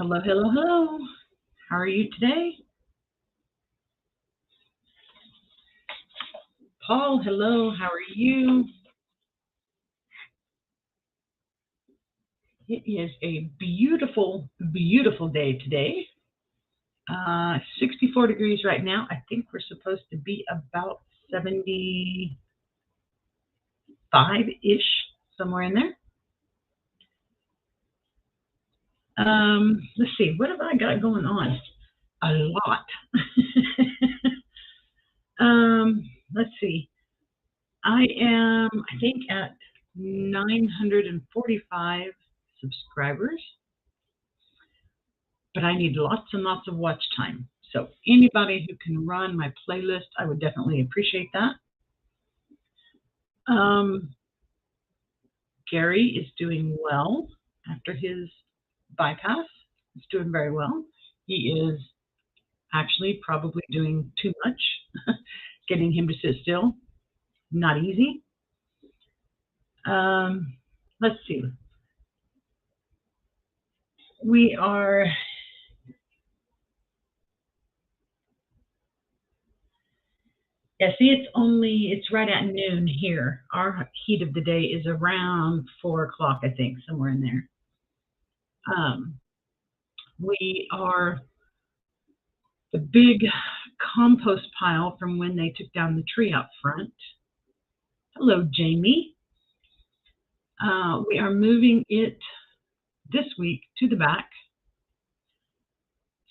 Hello, hello, hello. How are you today? Paul, hello. How are you? It is a beautiful, beautiful day today. 64 degrees right now. I think we're supposed to be about 75-ish, somewhere in there. Let's see. What have I got going on? A lot. Let's see. I think, at 945 subscribers, but I need lots and lots of watch time. So anybody who can run my playlist, I would definitely appreciate that. Gary is doing well after his bypass. He's doing very well. He is actually probably doing too much. Getting him to sit still, not easy. Let's see. We are it's right at noon here. Our heat of the day is around 4 o'clock, I think, somewhere in there. We are the big compost pile from when they took down the tree out front. Hello, Jamie. We are moving it this week to the back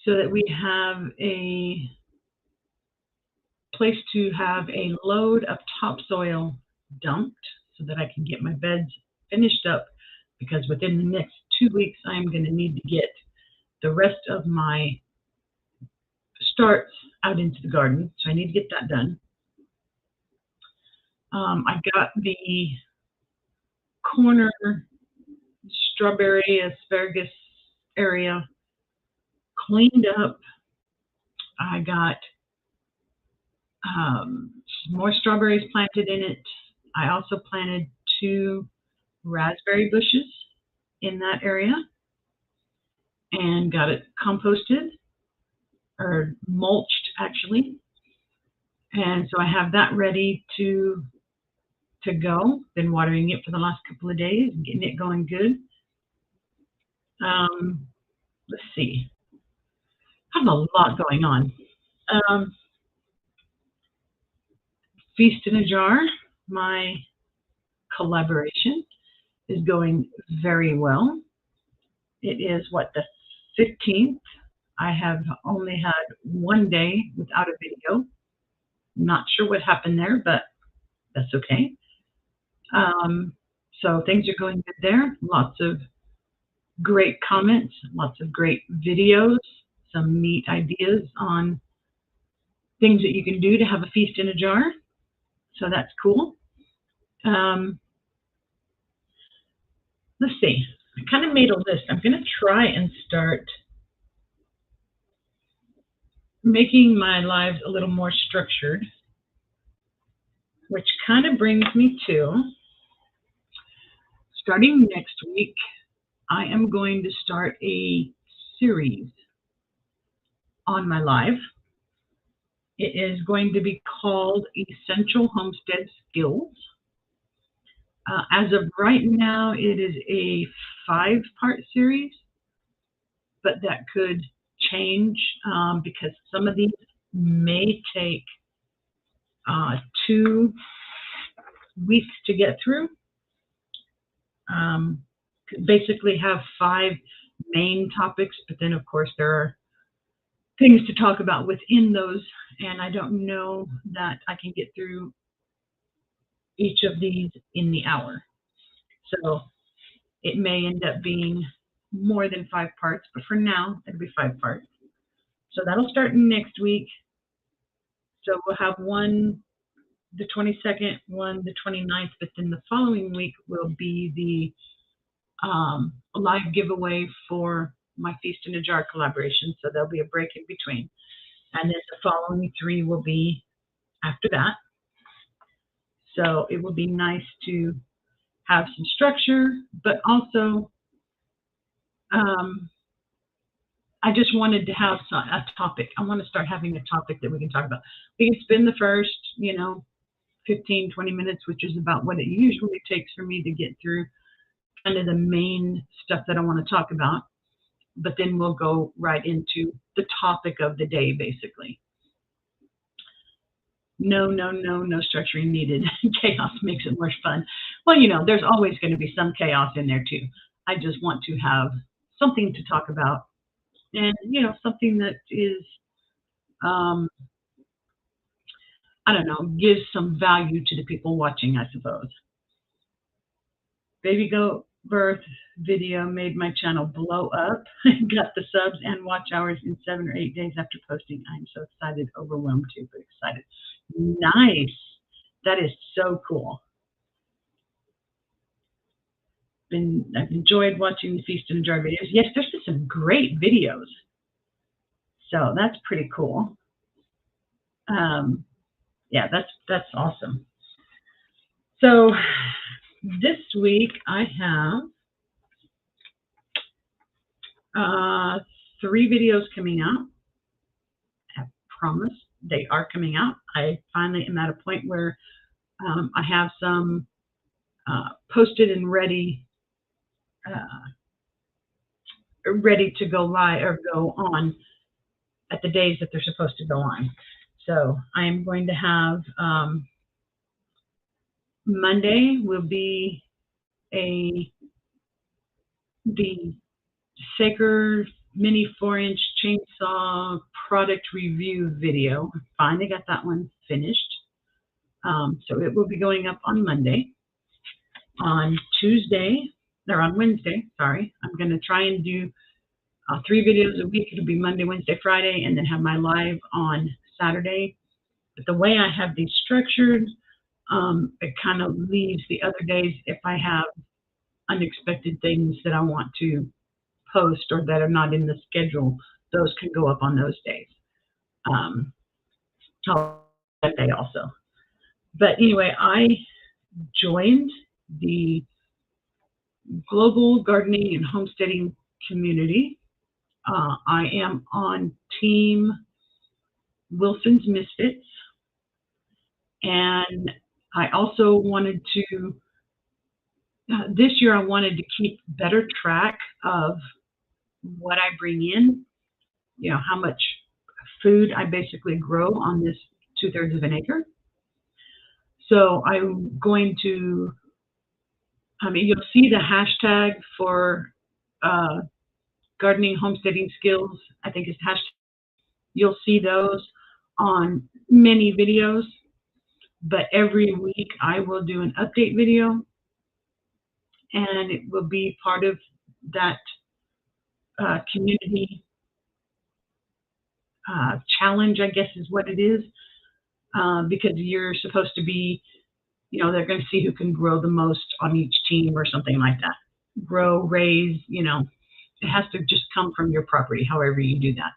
so that we have a place to have a load of topsoil dumped so that I can get my beds finished up, because within the next 2 weeks I'm going to need to get the rest of my starts out into the garden, so I need to get that done. I got the corner strawberry asparagus area cleaned up. I got more strawberries planted in it. I also planted 2 raspberry bushes in that area and got it composted, or mulched actually. And so I have that ready to go. Been watering it for the last couple of days and getting it going good. Let's see. I have a lot going on. Feast in a Jar, my collaboration, is going very well. It is the 15th. I have only had 1 day without a video. Not sure what happened there, but that's okay. So things are going good there. Lots of great comments, lots of great videos, some neat ideas on things that you can do to have a feast in a jar. So that's cool. Let's see. I kind of made a list. I'm going to try and start making my lives a little more structured, which kind of brings me to, starting next week, I am going to start a series on my live. It is going to be called Essential Homestead Skills. As of right now, it is a 5-part series, but that could change because some of these may take 2 weeks to get through. Basically have 5 main topics, but then of course there are things to talk about within those, and I don't know that I can get through each of these in the hour. So it may end up being more than 5 parts, but for now it'll be 5 parts. So that'll start next week. So we'll have one the 22nd, one the 29th, but then the following week will be the live giveaway for my Feast in a Jar collaboration. So there'll be a break in between. And then the following 3 will be after that. So it will be nice to have some structure, but also I just wanted to have a topic. I want to start having a topic that we can talk about. We can spend the first, 15, 20 minutes, which is about what it usually takes for me to get through kind of the main stuff that I want to talk about. But then we'll go right into the topic of the day, basically. No, no, no, no structuring needed. Chaos makes it more fun. Well, there's always going to be some chaos in there too. I just want to have something to talk about, and something that is, I don't know, gives some value to the people watching, I suppose. Baby goat birth video made my channel blow up. Got the subs and watch hours in 7 or 8 days after posting. I'm so excited, overwhelmed too, but excited. Nice. That is so cool. I've enjoyed watching the Feast and Jar videos. Yes, there's been some great videos. So that's pretty cool. Yeah, that's awesome. So this week I have 3 videos coming out. I promise they are coming out. I finally am at a point where I have some posted and ready to go live or go on at the days that they're supposed to go on. So I am going to have Monday will be the Saker Mini 4-inch chainsaw product review video. I finally got that one finished. So it will be going up on Monday. On Wednesday, sorry, I'm going to try and do 3 videos a week. It'll be Monday, Wednesday, Friday, and then have my live on Saturday. But the way I have these structured, it kind of leaves the other days if I have unexpected things that I want to post or that are not in the schedule, those can go up on those days. That day also. But anyway, I joined the global gardening and homesteading community. I am on Team Wilson's Misfits, and I also wanted to, this year I wanted to keep better track of what I bring in, how much food I basically grow on this 2/3 of an acre. So I'm going to, you'll see the hashtag for gardening, homesteading skills, I think is hashtag. You'll see those on many videos, but every week I will do an update video, and it will be part of that community challenge, I guess is what it is, because you're supposed to be, they're going to see who can grow the most on each team or something like that. Grow, raise, it has to just come from your property, however you do that.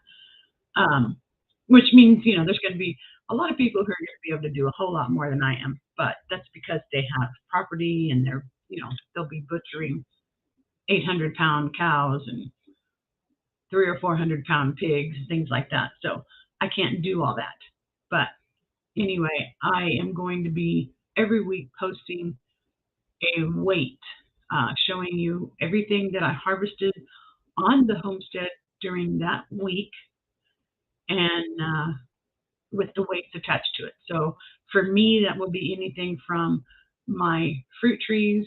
Which means, there's going to be a lot of people who are going to be able to do a whole lot more than I am, but that's because they have property and they're, they'll be butchering 800-pound cows and 300 or 400-pound pigs, things like that. So I can't do all that. But anyway, I am going to be every week posting a weight, showing you everything that I harvested on the homestead during that week, and with the weights attached to it. So for me, that will be anything from my fruit trees,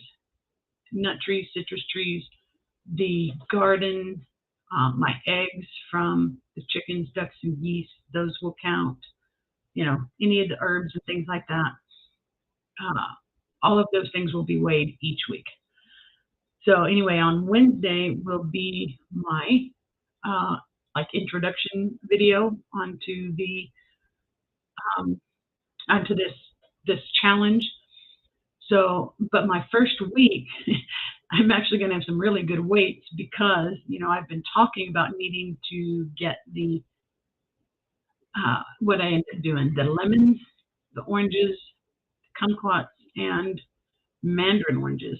nut trees, citrus trees, the garden, my eggs from the chickens, ducks, and geese, those will count. Any of the herbs and things like that. All of those things will be weighed each week. So anyway, on Wednesday will be my introduction video onto the onto this challenge. So, but my first week, I'm actually going to have some really good weights because I've been talking about needing to get the what I ended up doing: the lemons, the oranges, kumquats, and mandarin oranges.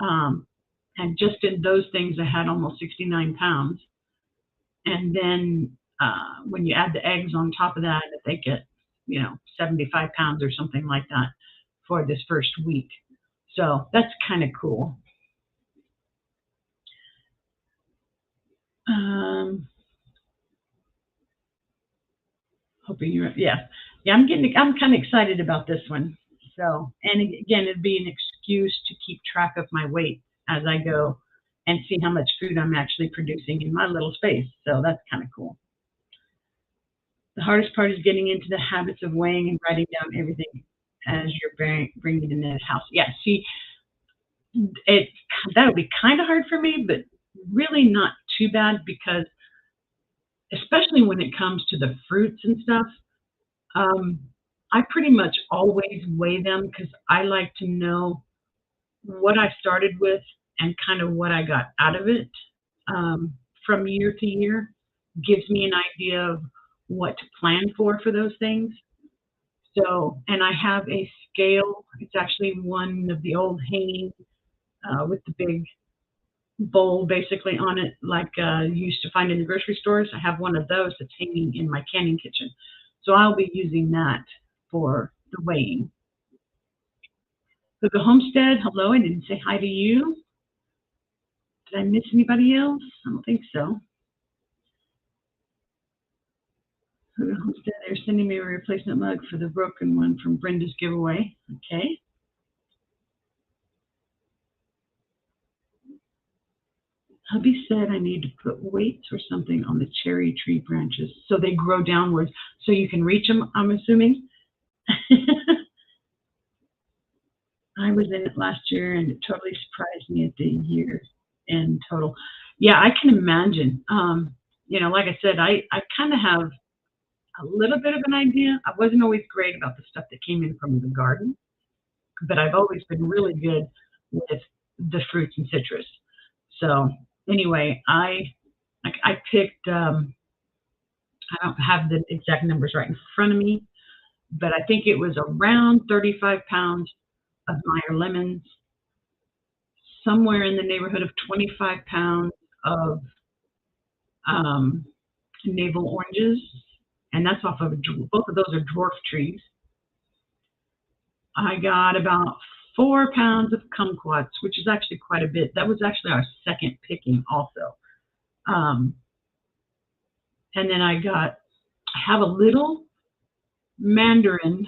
And just in those things, I had almost 69 pounds. And then when you add the eggs on top of that, they get, 75 pounds or something like that for this first week. So that's kind of cool. Hoping you're, yeah. I'm kind of excited about this one. So, and again, it'd be an excuse to keep track of my weight as I go and see how much food I'm actually producing in my little space. So that's kind of cool. The hardest part is getting into the habits of weighing and writing down everything as you're bringing it in the house. Yeah, see, it that would be kind of hard for me, but really not too bad because, especially when it comes to the fruits and stuff, I pretty much always weigh them because I like to know what I started with and kind of what I got out of it from year to year. Gives me an idea of what to plan for those things. So, and I have a scale. It's actually one of the old hanging with the big bowl basically on it, like you used to find in the grocery stores. I have one of those that's hanging in my canning kitchen. So I'll be using that for the weighing. So the homestead, hello, I didn't say hi to you. Did I miss anybody else? I don't think so. So the homestead, they're sending me a replacement mug for the broken one from Brenda's giveaway. Okay. Hubby said I need to put weights or something on the cherry tree branches so they grow downwards so you can reach them, I'm assuming. I was in it last year and it totally surprised me at the year end total. Yeah, I can imagine. Like I said, I kind of have a little bit of an idea. I wasn't always great about the stuff that came in from the garden, but I've always been really good with the fruits and citrus. So anyway, I picked. I don't have the exact numbers right in front of me, but I think it was around 35 pounds of Meyer lemons, somewhere in the neighborhood of 25 pounds of navel oranges, and that's off of both of those are dwarf trees. I got about 4 pounds of kumquats, which is actually quite a bit. That was actually our second picking also. And then I have a little mandarin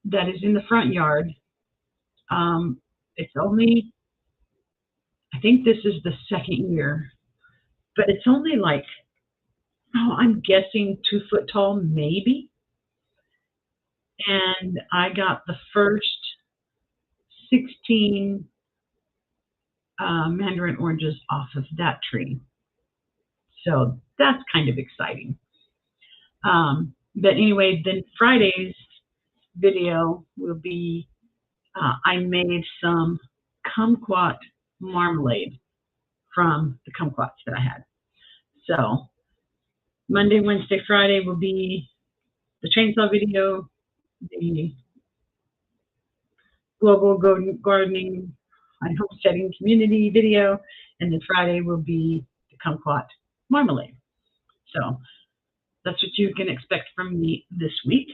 that is in the front yard. It's only, I think this is the second year, but it's only like, I'm guessing 2 foot tall, maybe. And I got the first 16 mandarin oranges off of that tree. So that's kind of exciting. But anyway, then Friday's video will be, I made some kumquat marmalade from the kumquats that I had. So Monday, Wednesday, Friday will be the chainsaw video, the global gardening and homesteading community video, and then Friday will be the kumquat marmalade. So that's what you can expect from me this week.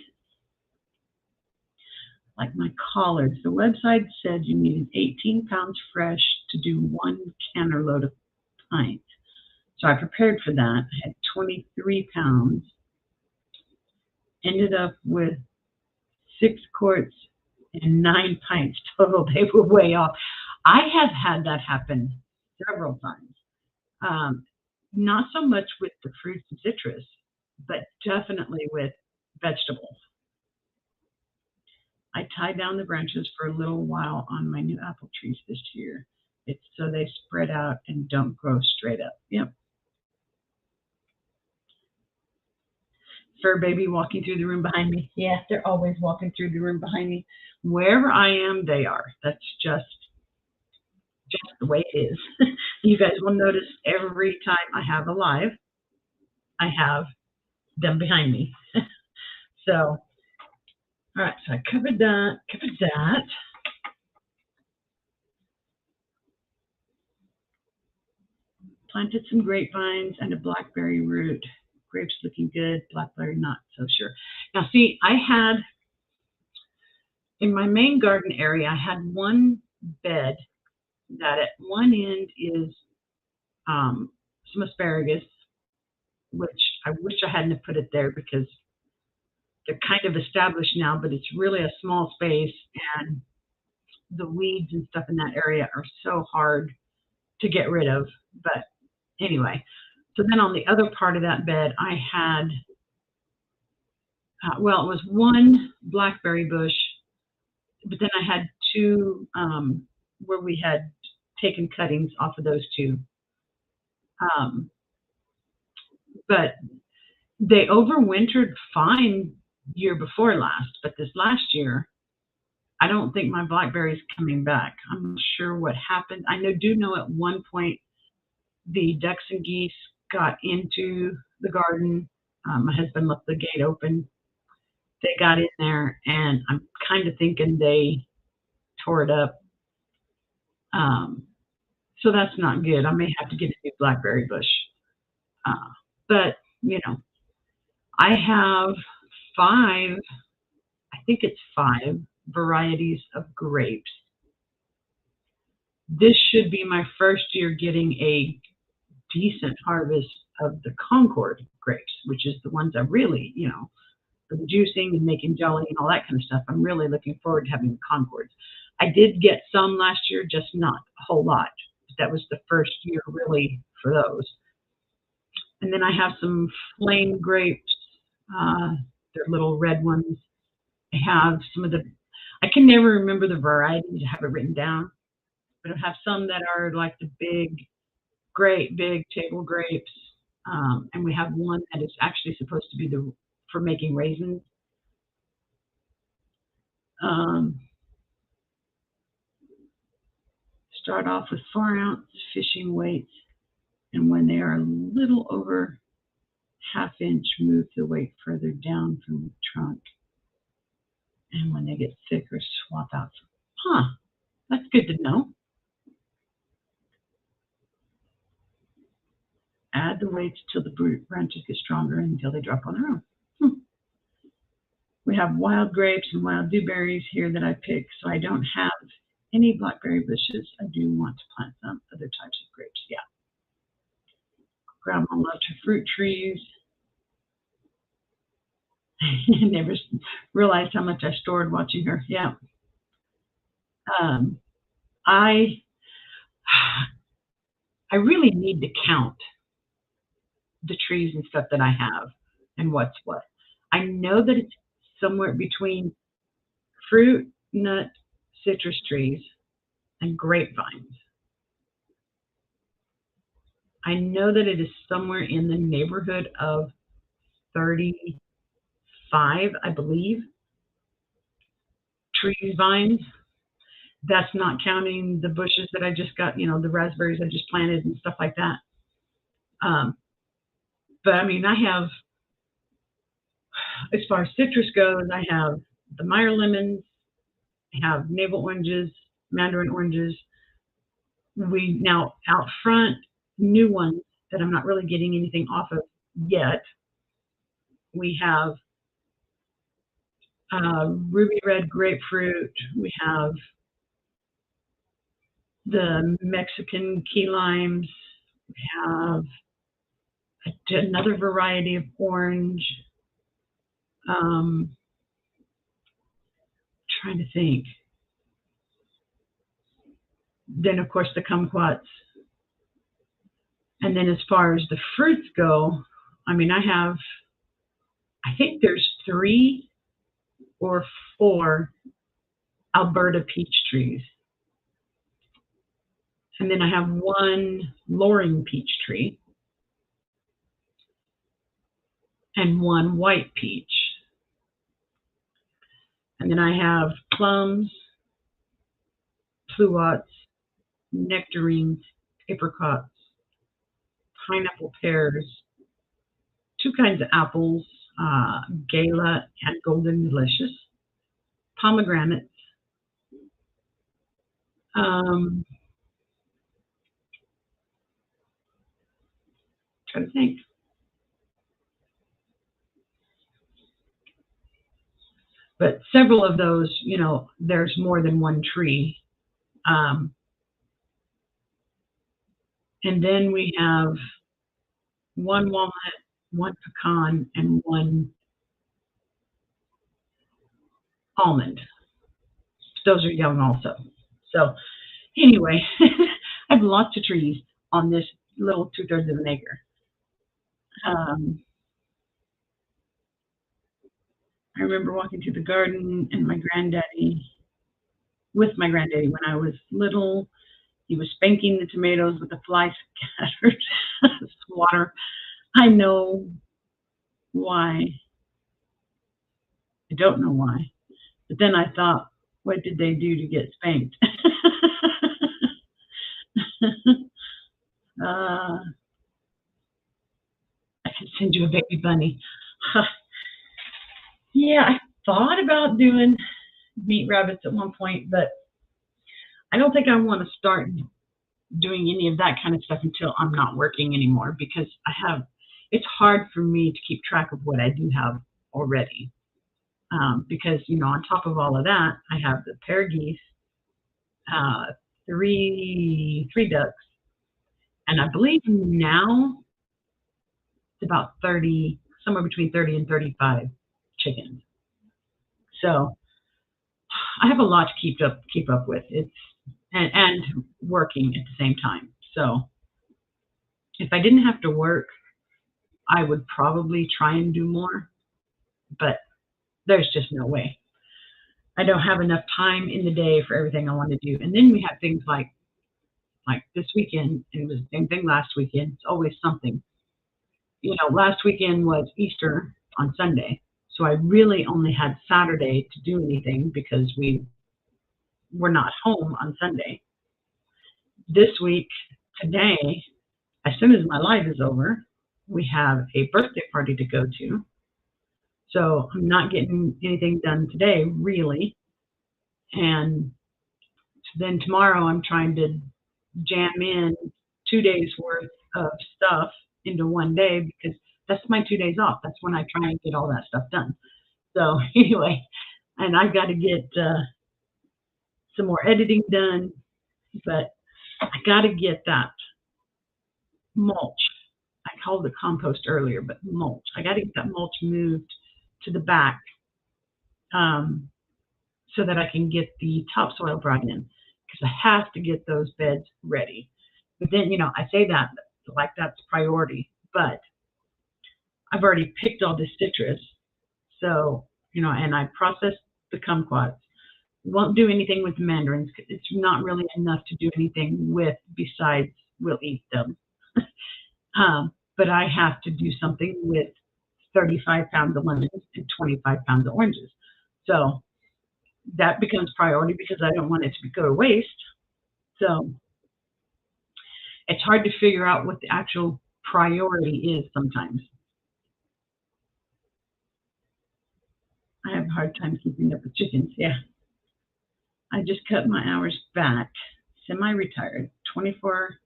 Like my collards, the website said you needed 18 pounds fresh to do 1 canner load of pints. So I prepared for that. I had 23 pounds. Ended up with 6 quarts and 9 pints total. They were way off. I have had that happen several times. Not so much with the fruits and citrus, but definitely with vegetables. I tied down the branches for a little while on my new apple trees this year. It's so they spread out and don't grow straight up. Yep. Fur baby walking through the room behind me. Yeah, they're always walking through the room behind me. Wherever I am, they are. That's just the way it is. You guys will notice every time I have a live, I have them behind me. So, all right, so I covered that. Planted some grapevines and a blackberry root. Grapes looking good, blackberry not so sure. Now see, I had, in my main garden area, I had one bed that at one end is some asparagus, which I wish I hadn't have put it there because they're kind of established now, but it's really a small space and the weeds and stuff in that area are so hard to get rid of. But anyway, so then on the other part of that bed, I had, well, it was one blackberry bush, but then I had two where we had taken cuttings off of those two. But they overwintered fine year before last, but this last year, I don't think my blackberry's coming back. I'm not sure what happened. I do know at one point the ducks and geese got into the garden. My husband left the gate open. They got in there, and I'm kind of thinking they tore it up. So that's not good. I may have to get a new blackberry bush. But, you know, I have I think it's 5 varieties of grapes. This should be my first year getting a decent harvest of the Concord grapes, which is the ones I really, for the juicing and making jelly and all that kind of stuff. I'm really looking forward to having the Concords. I did get some last year, just not a whole lot. That was the first year really for those. And then I have some flame grapes. They're little red ones. I have some of I can never remember the varieties. I have it written down. But I have some that are like the great big table grapes. And we have one that is actually supposed to be for making raisins. Start off with 4-ounce fishing weights. And when they are a little over ½ inch, move the weight further down from the trunk. And when they get thicker, swap out. That's good to know. Add the weights till the branches get stronger until they drop on their own. We have wild grapes and wild dewberries here that I picked, so I don't have any blackberry bushes. I do want to plant some other types of grapes, yeah. Grandma loved her fruit trees. I never realized how much I stored watching her, yeah. I really need to count the trees and stuff that I have and what's what. I know that it's somewhere between fruit, nut, citrus trees, and grapevines. I know that it is somewhere in the neighborhood of 35, I believe, trees, vines. That's not counting the bushes that I just got, the raspberries I just planted and stuff like that. But I mean, I have, as far as citrus goes, I have the Meyer lemons, I have navel oranges, mandarin oranges. We now out front, new ones that I'm not really getting anything off of yet. We have ruby red grapefruit. We have the Mexican key limes. We have another variety of orange. Trying to think. Then, of course, the kumquats. And then as far as the fruits go, I mean, I think there's 3 or 4 Alberta peach trees. And then I have 1 Loring peach tree and 1 white peach. And then I have plums, pluots, nectarines, apricots, pineapple pears, 2 kinds of apples, Gala and Golden Delicious, pomegranates, Trying to think. But several of those, there's more than one tree. Um, and then we have one walnut, one pecan, and one almond. Those are young also. So anyway, I have lots of trees on this little 2/3 of an acre. Um, I remember walking through the garden and with my granddaddy when I was little. He was spanking the tomatoes with the fly scattered water. I know why. I don't know why. But then I thought, what did they do to get spanked? I can send you a baby bunny. Yeah, I thought about doing meat rabbits at one point, but I don't think I want to start doing any of that kind of stuff until I'm not working anymore, because it's hard for me to keep track of what I do have already. Because, on top of all of that, I have the pair of geese, three ducks, and I believe now it's about 30, somewhere between 30 and 35 chickens. So I have a lot to keep up with. And working at the same time. So if I didn't have to work, I would probably try and do more, but there's just no way. I don't have enough time in the day for everything I want to do. And then we have things like this weekend, and it was the same thing last weekend. It's always something. Last weekend was Easter on Sunday, so I really only had Saturday to do anything because we were not home on Sunday. This week, today, as soon as my live is over, we have a birthday party to go to. So I'm not getting anything done today, really. And then tomorrow I'm trying to jam in 2 days worth of stuff into one day, because that's my 2 days off. That's when I try and get all that stuff done. So anyway, and I've got to get some more editing done, but I got to get that mulch. I called it compost earlier, but mulch. I got to get that mulch moved to the back, so that I can get the topsoil brought in, because I have to get those beds ready. But then, I say that like that's priority, but I've already picked all the citrus. So, and I processed the kumquats. Won't do anything with the mandarins, because it's not really enough to do anything with, besides we'll eat them. But I have to do something with 35 pounds of lemons and 25 pounds of oranges. So that becomes priority, because I don't want it to go to waste. So it's hard to figure out what the actual priority is sometimes. I have a hard time keeping up with chickens. Yeah. I just cut my hours back, semi-retired, 24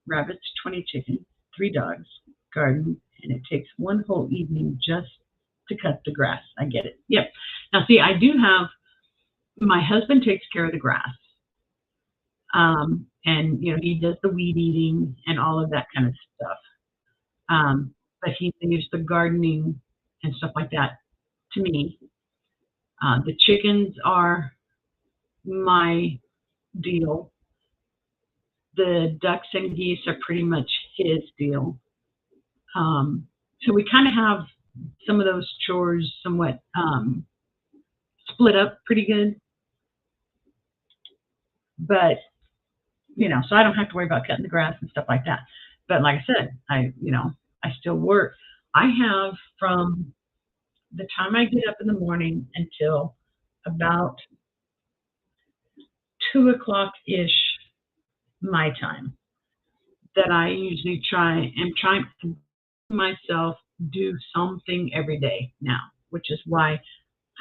rabbits, 20 chickens, 3 dogs, garden, and it takes one whole evening just to cut the grass. I get it. Yep. Now, see, I do have, my husband takes care of the grass. And, he does the weed eating and all of that kind of stuff. But he leaves the gardening and stuff like that to me. The chickens are my deal. The ducks and geese are pretty much his deal. So we kind of have some of those chores somewhat split up pretty good. But, so I don't have to worry about cutting the grass and stuff like that. But like I said, I still work. I have, from the time I get up in the morning until about 2 o'clock-ish my time, that I usually trying to myself do something every day now, which is why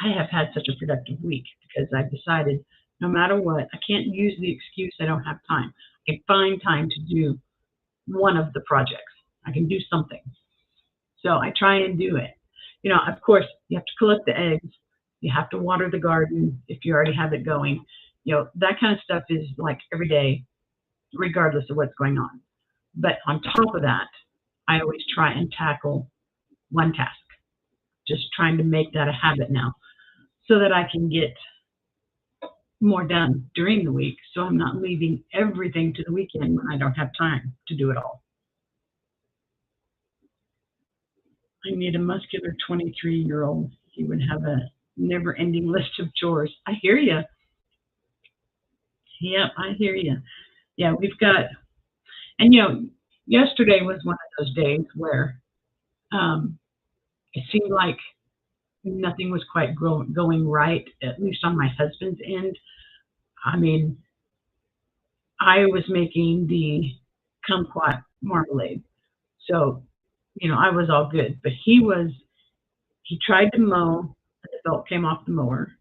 I have had such a productive week, because I've decided no matter what, I can't use the excuse I don't have time. I can find time to do one of the projects. I can do something. So I try and do it. You know, of course, you have to collect the eggs. You have to water the garden if you already have it going. You know, that kind of stuff is like every day, regardless of what's going on. But on top of that, I always try and tackle one task, just trying to make that a habit now so that I can get more done during the week. So I'm not leaving everything to the weekend when I don't have time to do it all. I need a muscular 23-year-old. He would have a never-ending list of chores. I hear you. Yep, I hear you. Yeah, we've got, and you know, yesterday was one of those days where it seemed like nothing was quite going right, at least on my husband's end. I mean, I was making the kumquat marmalade, so you know I was all good, but he tried to mow, and the belt came off the mower.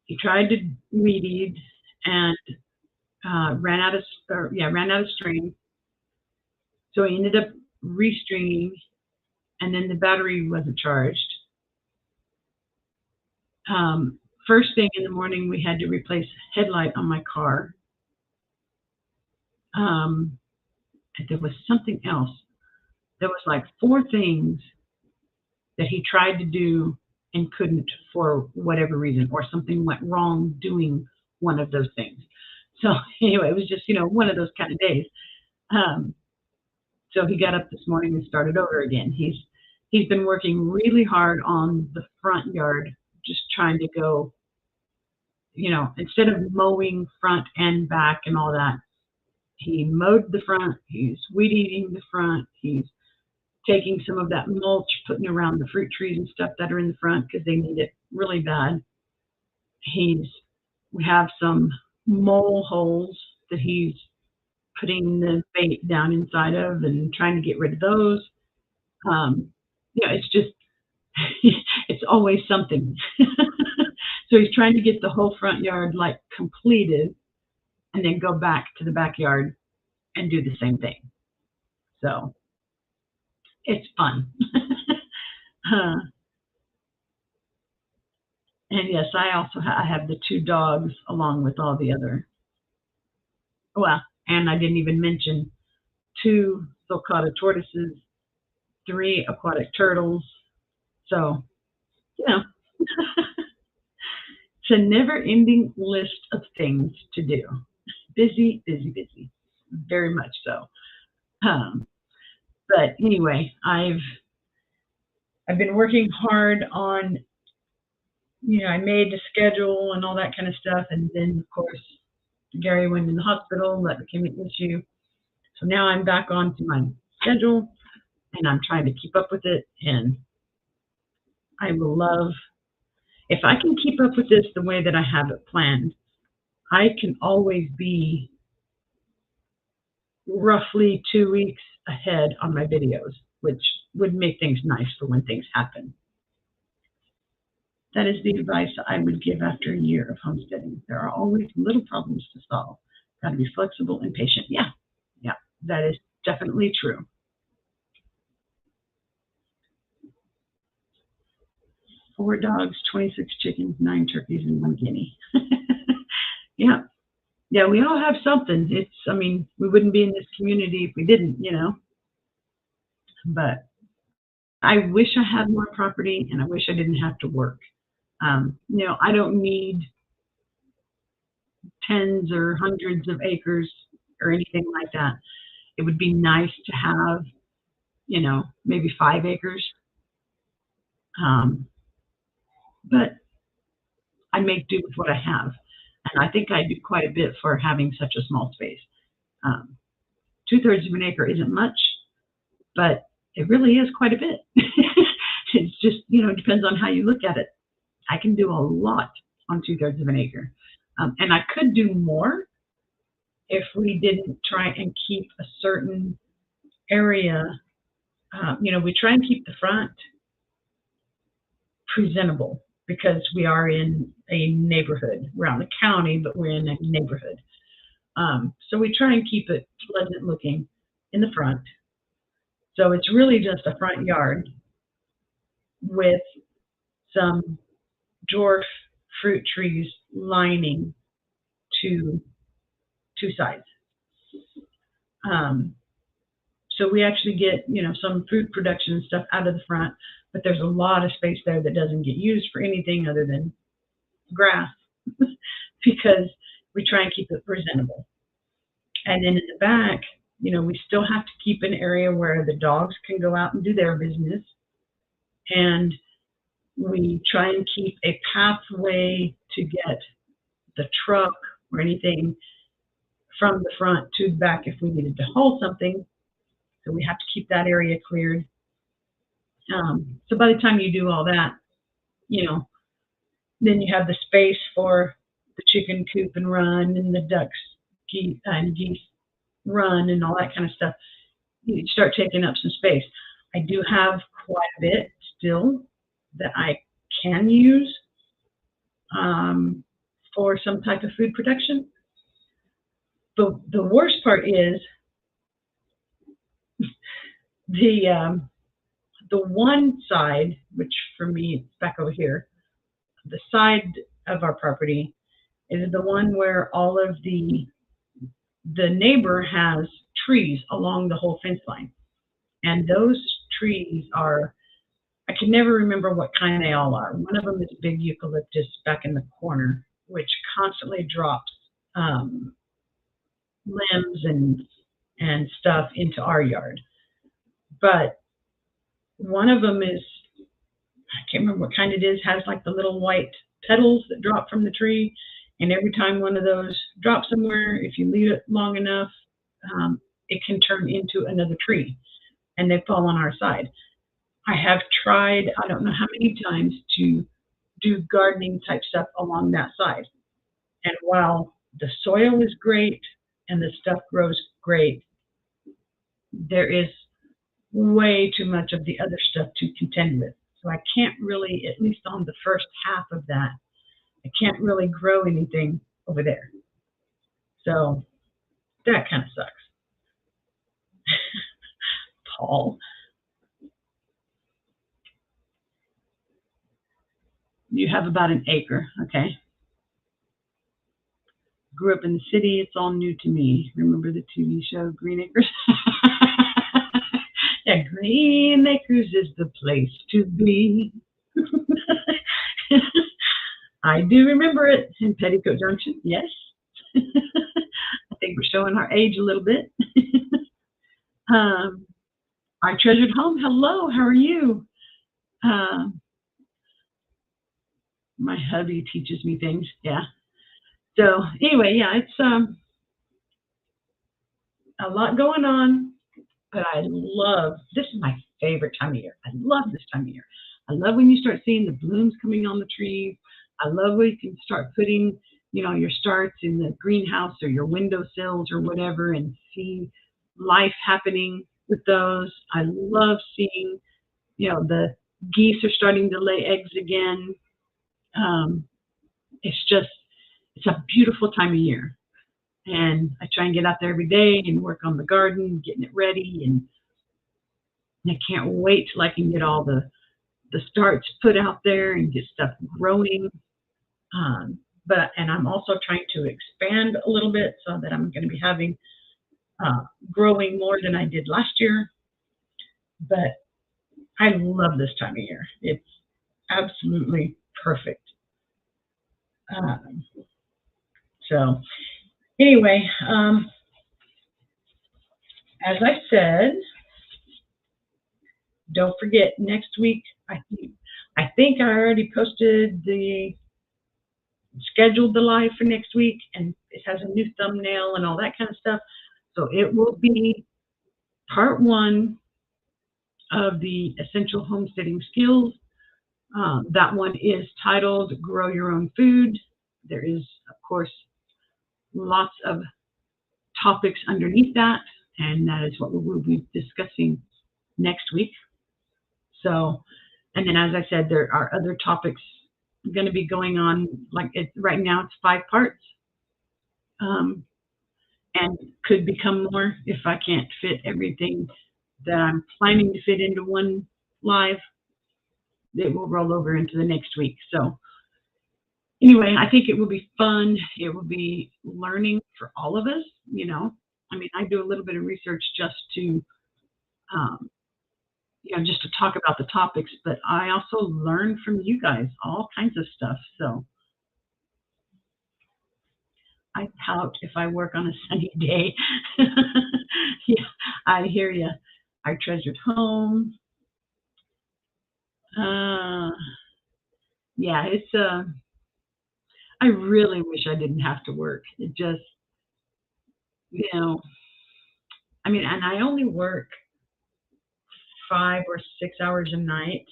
He tried to weed eat and ran out of string. So he ended up restringing, and then the battery wasn't charged. First thing in the morning, we had to replace headlight on my car. And there was something else. There was like 4 things that he tried to do and couldn't for whatever reason, or something went wrong doing one of those things. So anyway, it was just, you know, one of those kind of days. So he got up this morning and started over again. He's been working really hard on the front yard, just trying to go, you know, instead of mowing front and back and all that, he mowed the front, he's weed eating the front, he's taking some of that mulch, putting around the fruit trees and stuff that are in the front because they need it really bad. We have some mole holes that he's putting the bait down inside of and trying to get rid of those. You know, it's just, it's always something. So he's trying to get the whole front yard like completed and then go back to the backyard and do the same thing. So it's fun. And yes, I also I have the 2 dogs along with all the other. Well, and I didn't even mention 2 sulcata tortoises, 3 aquatic turtles. So, you know, it's a never-ending list of things to do. Busy, busy, busy. Very much so. But anyway, I've been working hard on, you know, I made the schedule and all that kind of stuff, and then of course Gary went in the hospital, that became an issue. So now I'm back onto my schedule, and I'm trying to keep up with it. And I will love, if I can keep up with this the way that I have it planned, I can always be roughly 2 weeks ahead on my videos, which would make things nice for when things happen. That is the advice I would give after a year of homesteading. There are always little problems to solve. Got to be flexible and patient. Yeah, that is definitely true. Four dogs, 26 chickens, 9 turkeys, and 1 guinea. Yeah, we all have something. I mean, we wouldn't be in this community if we didn't, you know. But I wish I had more property, and I wish I didn't have to work. You know, I don't need tens or hundreds of acres or anything like that. It would be nice to have, you know, maybe 5 acres. But I make do with what I have. And I think I do quite a bit for having such a small space. 2/3 of an acre isn't much, but it really is quite a bit. It's just, you know, it depends on how you look at it. I can do a lot on 2/3 of an acre. And I could do more if we didn't try and keep a certain area. You know, we try and keep the front presentable because we are in a neighborhood. We're out in the county, but we're in a neighborhood. So we try and keep it pleasant looking. in the front. So it's really just a front yard with some dwarf fruit trees lining two sides. So we actually get, some food production and stuff out of the front, but there's a lot of space there that doesn't get used for anything other than grass because we try and keep it presentable. And then in the back, we still have to keep an area where the dogs can go out and do their business. And we try and keep a pathway to get the truck or anything from the front to the back if we needed to haul something. So we have to keep that area cleared. So by the time you do all that, then you have the space for the chicken coop and run and the ducks and geese run and all that kind of stuff. You start taking up some space. I do have quite a bit still that I can use for some type of food production. The worst part is the one side, which for me it's back over here, the side of our property is the one where all of the neighbor has trees along the whole fence line. And those trees are, I can never remember what kind they all are. One of them is big eucalyptus back in the corner, which constantly drops limbs and stuff into our yard. But one of them is, I can't remember what kind it is, has like the little white petals that drop from the tree. And every time one of those drops somewhere, if you leave it long enough, it can turn into another tree. And they fall on our side. I have tried, I don't know how many times, to do gardening type stuff along that side. And while the soil is great and the stuff grows great, there is way too much of the other stuff to contend with. So I can't really, at least on the first half of that, I can't really grow anything over there. So that kind of sucks. Paul. You have about an acre, okay. Grew up in the city, it's all new to me. Remember the TV show Green Acres? Yeah, Green Acres is the place to be. I do remember it in Petticoat Junction, yes. I think we're showing our age a little bit. Our treasured home, hello, how are you? My hubby teaches me things, yeah. So anyway, yeah, it's a lot going on, but I love, this is my favorite time of year. I love this time of year. I love when you start seeing the blooms coming on the trees. I love when you can start putting, your starts in the greenhouse or your windowsills or whatever and see life happening with those. I love seeing, the geese are starting to lay eggs again. It's a beautiful time of year. And I try and get out there every day and work on the garden, getting it ready. And I can't wait till I can get all the starts put out there and get stuff growing. And I'm also trying to expand a little bit so that I'm going to be having growing more than I did last year. But I love this time of year. It's absolutely perfect. So anyway, as I said, don't forget next week. I think I already posted scheduled the live for next week, and it has a new thumbnail and all that kind of stuff. So it will be part 1 of the Essential Homesteading Skills. That one is titled Grow Your Own Food. There is, of course, lots of topics underneath that, and that is what we will be discussing next week. So, and then as I said, there are other topics going to be going on. Right now it's 5 parts. and could become more if I can't fit everything that I'm planning to fit into one live. It will roll over into the next week. So anyway, I think it will be fun. It will be learning for all of us. I mean, I do a little bit of research just to, um, just to talk about the topics, but I also learn from you guys all kinds of stuff. So I pout if I work on a sunny day. Yeah, I hear you. I treasured home. Uh, yeah, I really wish I didn't have to work. It just, you know, I mean, and I only work 5 or 6 hours a night,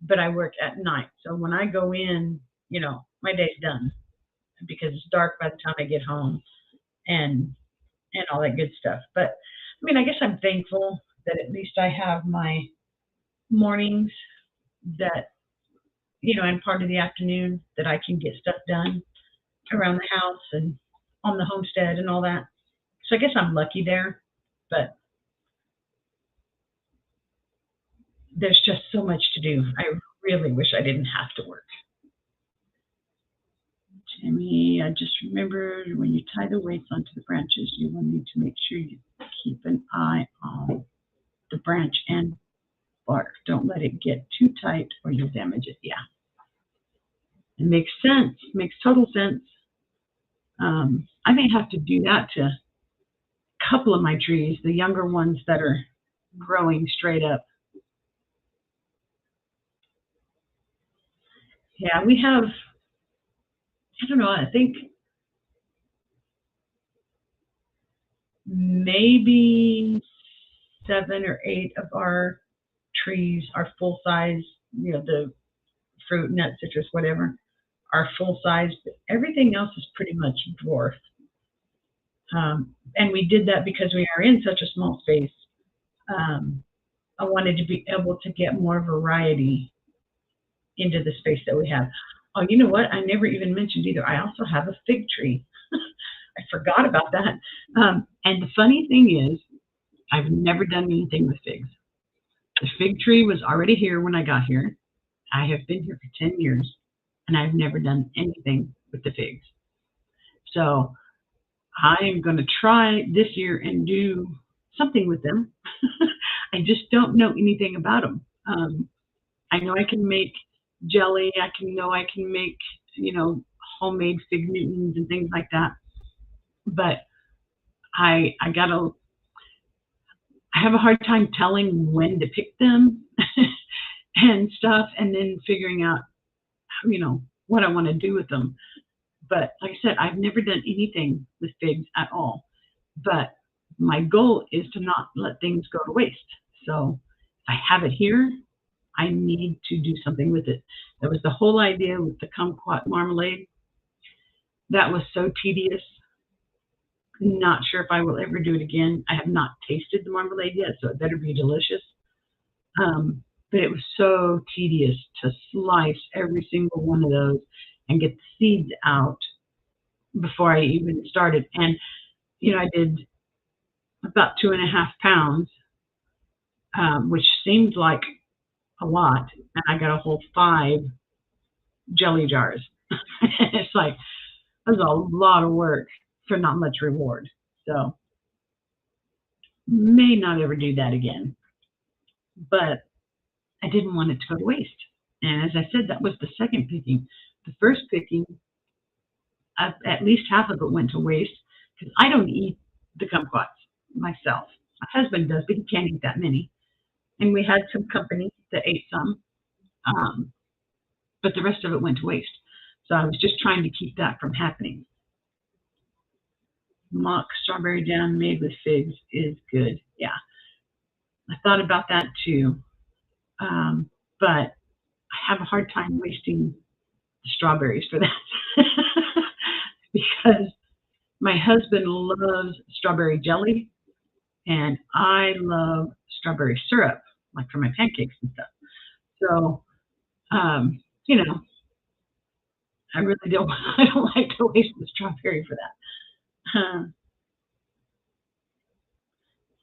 but I work at night. So when I go in, my day's done because it's dark by the time I get home and all that good stuff. But I mean, I guess I'm thankful that at least I have my mornings that, and part of the afternoon that I can get stuff done around the house and on the homestead and all that. So I guess I'm lucky there, but there's just so much to do. I really wish I didn't have to work. Timmy, I just remembered when you tie the weights onto the branches, you will need to make sure you keep an eye on the branch and bark. Don't let it get too tight or you'll damage it. Yeah, it makes sense. It makes total sense. I may have to do that to a couple of my trees, the younger ones that are growing straight up. Yeah, we have, I don't know, I think maybe 7 or 8 of our trees are full size, the fruit, nut, citrus, whatever, are full size. But everything else is pretty much dwarf. And we did that because we are in such a small space. Um, I wanted to be able to get more variety into the space that we have. Oh, you know what? I never even mentioned either. I also have a fig tree. I forgot about that. And the funny thing is, I've never done anything with figs. The fig tree was already here when I got here. I have been here for 10 years, and I've never done anything with the figs. So I am going to try this year and do something with them. I just don't know anything about them. I know I can make jelly. I can make, homemade fig Newtons and things like that. But I gotta, I have a hard time telling when to pick them and stuff, and then figuring out, what I want to do with them. But like I said, I've never done anything with figs at all. But my goal is to not let things go to waste. So if I have it here, I need to do something with it. That was the whole idea with the kumquat marmalade. That was so tedious. Not sure if I will ever do it again. I have not tasted the marmalade yet, so it better be delicious. But it was so tedious to slice every single one of those and get the seeds out before I even started. And, I did about 2.5 pounds, which seemed like a lot. And I got a whole 5 jelly jars. It's like, that was a lot of work for not much reward. So, may not ever do that again. But I didn't want it to go to waste. And as I said, that was the second picking. The first picking, at least half of it went to waste because I don't eat the kumquats myself. My husband does, but he can't eat that many. And we had some company that ate some, but the rest of it went to waste. So I was just trying to keep that from happening. Mock strawberry jam made with figs is good. Yeah, I thought about that too, but I have a hard time wasting the strawberries for that because my husband loves strawberry jelly, and I love strawberry syrup, like for my pancakes and stuff. So, um, you know, I really don't. I don't like to waste the strawberry for that.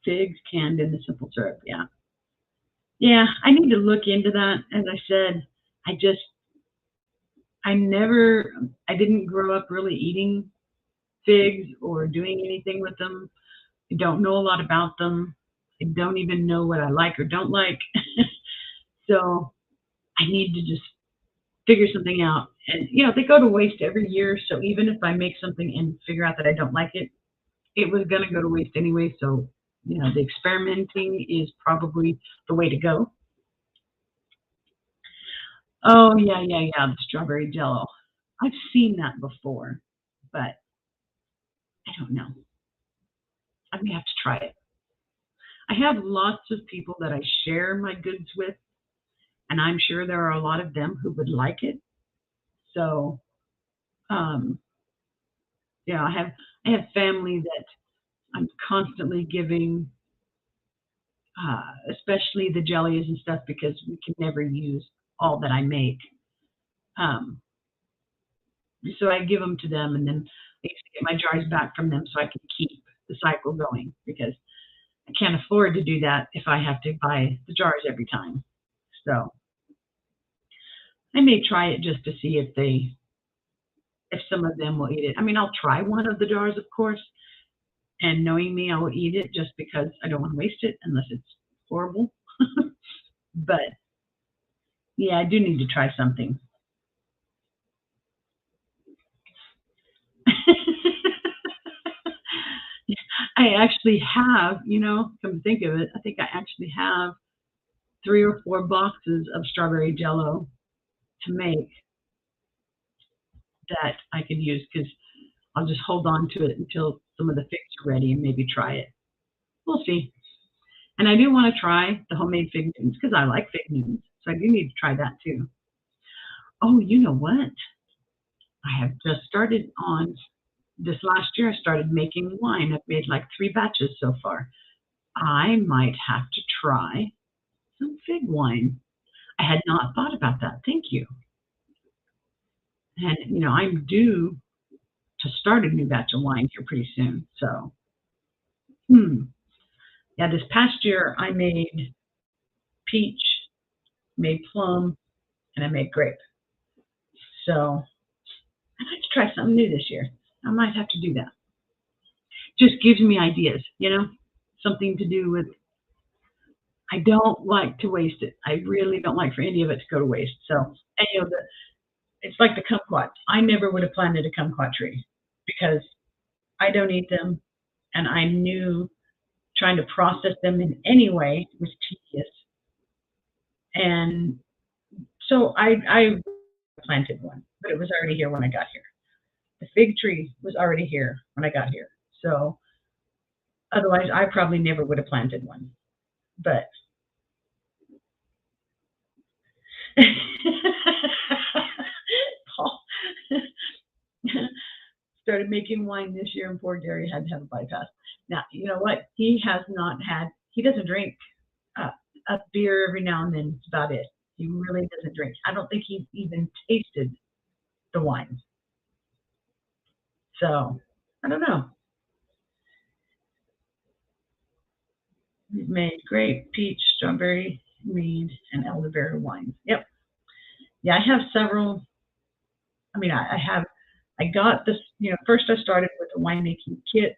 Figs canned in the simple syrup. Yeah. Yeah, I need to look into that. As I said, I just, I never, I didn't grow up really eating figs or doing anything with them. I don't know a lot about them. I don't even know what I like or don't like. So I need to just figure something out. And, they go to waste every year. So even if I make something and figure out that I don't like it, it was going to go to waste anyway. So, the experimenting is probably the way to go. Oh, yeah, yeah, yeah, the strawberry jello. I've seen that before, but I don't know. I may have to try it. I have lots of people that I share my goods with, and I'm sure there are a lot of them who would like it. So, um, yeah, I have family that I'm constantly giving, especially the jellies and stuff, because we can never use all that I make. Um, so I give them to them, and then I used to get my jars back from them so I can keep the cycle going because I can't afford to do that if I have to buy the jars every time. So I may try it just to see if some of them will eat it. I mean, I'll try one of the jars, of course, and knowing me, I will eat it just because I don't want to waste it unless it's horrible. But yeah, I do need to try something. I actually have, come to think of it, I think I actually have 3 or 4 boxes of strawberry jello to make that I could use because I'll just hold on to it until some of the figs are ready and maybe try it. We'll see. And I do want to try the homemade fig Newtons because I like fig Newtons. So I do need to try that too. Oh, you know what? I have just started on this last year. I started making wine. I've made like 3 batches so far. I might have to try some fig wine. I had not thought about that. Thank you. And, I'm due to start a new batch of wine here pretty soon. So, yeah, this past year I made peach, made plum, and I made grape. So I'd like to try something new this year. I might have to do that. Just gives me ideas, something to do with. I don't like to waste it. I really don't like for any of it to go to waste. So, and it's like the kumquat. I never would have planted a kumquat tree because I don't eat them, and I knew trying to process them in any way was tedious. And so I planted one, but it was already here when I got here. The fig tree was already here when I got here. So otherwise, I probably never would have planted one. But Paul started making wine this year, and poor Gary had to have a bypass. Now, you know what? He doesn't drink a beer every now and then. It's about it. He really doesn't drink. I don't think he's even tasted the wine. So I don't know. We've made grape, peach, strawberry, mead, and elderberry wines. Yep. Yeah, I have several. I mean, I got this, first I started with a winemaking kit,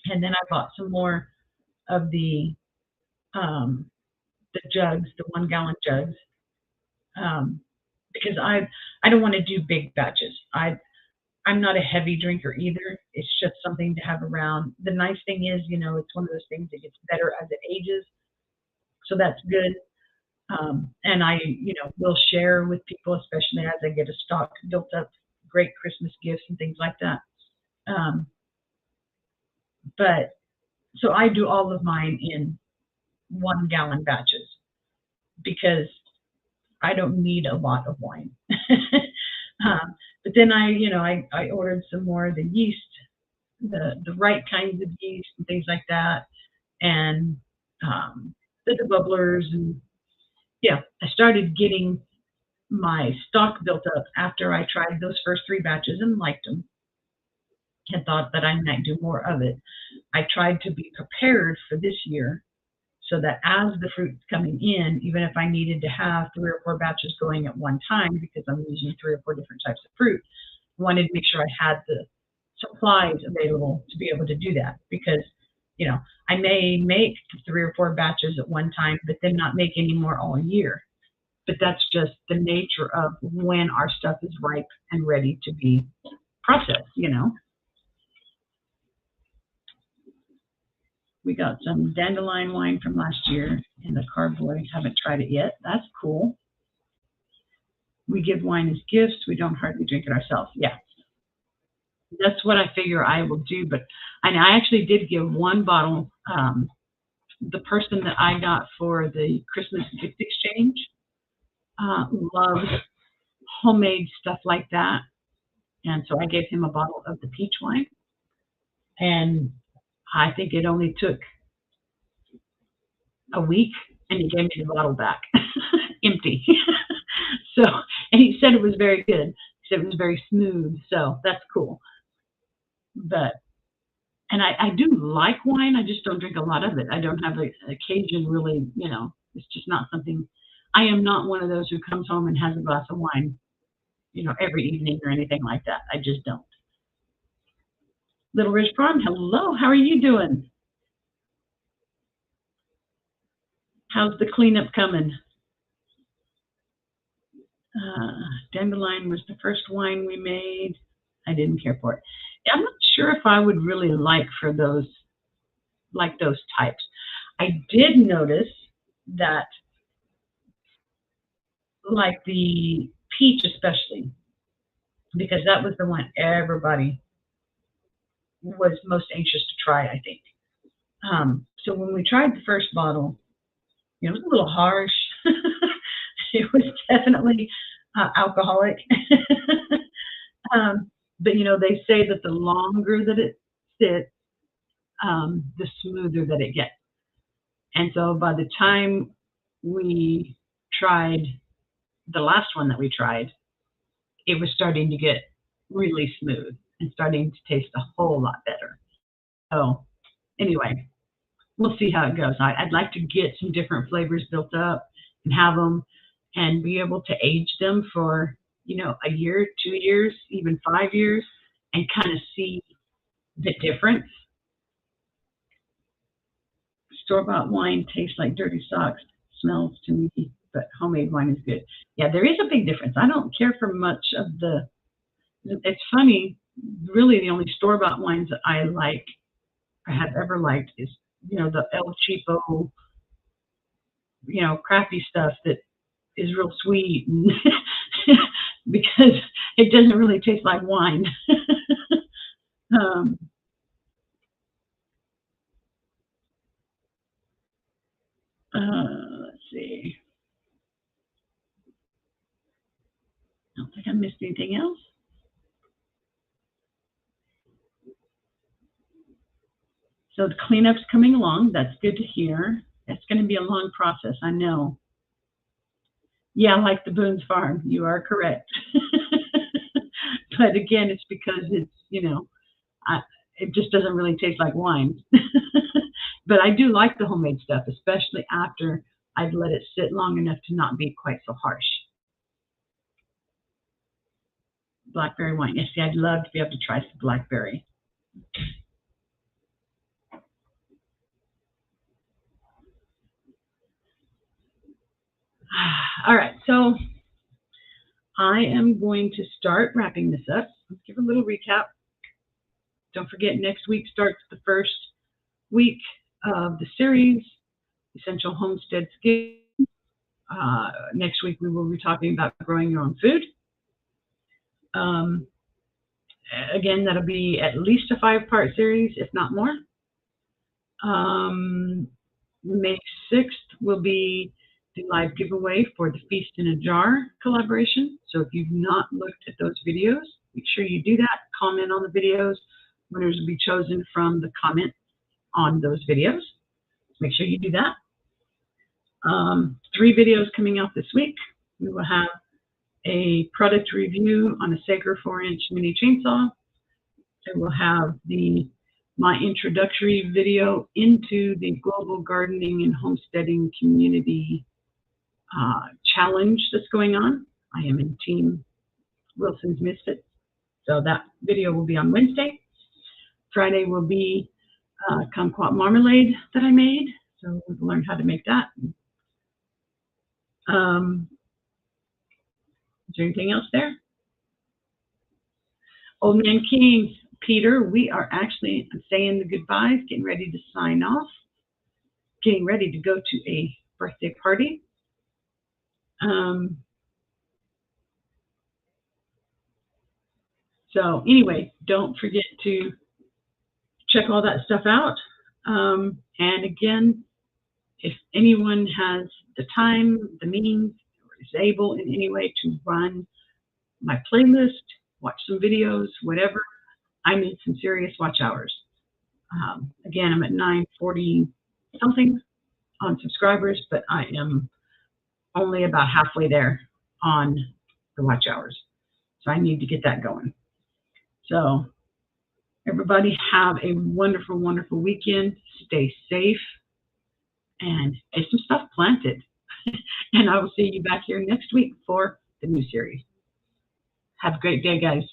and then I bought some more of the jugs, the 1 gallon jugs, because I don't want to do big batches. I'm not a heavy drinker either. It's just something to have around. The nice thing is, it's one of those things that gets better as it ages. So that's good. And I, will share with people, especially as I get a stock built up, great Christmas gifts and things like that. But so I do all of mine in 1 gallon batches because I don't need a lot of wine. But then I ordered some more of the yeast, the right kinds of yeast and things like that, and the bubblers, and yeah, I started getting my stock built up after I tried those first 3 batches and liked them. had thought that I might do more of it. I tried to be prepared for this year so that as the fruit's coming in, even if I needed to have 3 or 4 batches going at one time because I'm using 3 or 4 different types of fruit, I wanted to make sure I had the supplies available to be able to do that because, you know, I may make 3 or 4 batches at one time, but then not make any more all year. But that's just the nature of when our stuff is ripe and ready to be processed, you know. We got some dandelion wine from last year in the carboy. Haven't tried it yet. That's cool. We give wine as gifts. We don't hardly drink it ourselves. Yeah, that's what I figure I will do. But I actually did give one bottle. The person that I got for the Christmas gift exchange loves homemade stuff like that. And so I gave him a bottle of the peach wine. And I think it only took a week, and he gave me the bottle back, empty. So, and he said it was very good. He said it was very smooth. So that's cool. But, and I do like wine. I just don't drink a lot of it. I don't have an occasion really, you know, it's just not something. I am not one of those who comes home and has a glass of wine, you know, every evening or anything like that. I just don't. Little Ridge Pond, hello. How are you doing? How's the cleanup coming? Dandelion was the first wine we made. I didn't care for it. I'm not sure if I would really like those types. I did notice that, like the peach especially, because that was the one everybody was most anxious to try, I think. So when we tried the first bottle, it was a little harsh. It was definitely alcoholic. But, you know, they say that the longer that it sits, the smoother that it gets. And so by the time we tried the last one that we tried, it was starting to get really smooth and starting to taste a whole lot better. So anyway, we'll see how it goes. I'd like to get some different flavors built up and have them and be able to age them for, you know, a year, 2 years, even 5 years, and kind of see the difference. Store-bought wine tastes like dirty socks, smells to me, but homemade wine is good. Yeah, there is a big difference. I don't care for much of it's funny, really the only store-bought wines that I like, I have ever liked is, you know, the El Cheapo, you know, crafty stuff that is real sweet and because it doesn't really taste like wine. Let's see. I don't think I missed anything else. So the cleanup's coming along. That's good to hear. It's going to be a long process, I know. Yeah, like the Boone's Farm. You are correct. But again, it's because it's, you know, it just doesn't really taste like wine. But I do like the homemade stuff, especially after I've let it sit long enough to not be quite so harsh. Blackberry wine. Yes, see, I'd love to be able to try some blackberry. All right, so I am going to start wrapping this up. Let's give a little recap. Don't forget, next week starts the first week of the series, Essential Homestead Skills. Next week, we will be talking about growing your own food. Again, that'll be at least a 5-part series, if not more. May 6th will be the live giveaway for the Feast in a Jar collaboration. So if you've not looked at those videos, make sure you do that. Comment on the videos. Winners will be chosen from the comments on those videos. Make sure you do that. 3 videos coming out this week. We will have a product review on a Saker 4-inch mini chainsaw, I will have my introductory video into the Global Gardening and Homesteading Community Challenge that's going on. I am in Team Wilson's Misfits. So that video will be on Wednesday. Friday will be kumquat marmalade that I made. So we'll learn how to make that. Is there anything else there? Old Man King, Peter, we are actually saying the goodbyes, getting ready to sign off, getting ready to go to a birthday party. So anyway, don't forget to check all that stuff out. And again, if anyone has the time, the means, or is able in any way to run my playlist, watch some videos, whatever, I need some serious watch hours. Again, I'm at 940 something on subscribers, but I am only about halfway there on the watch hours. So I need to get that going. So everybody have a wonderful, wonderful weekend. Stay safe and get some stuff planted. And I will see you back here next week for the new series. Have a great day, guys.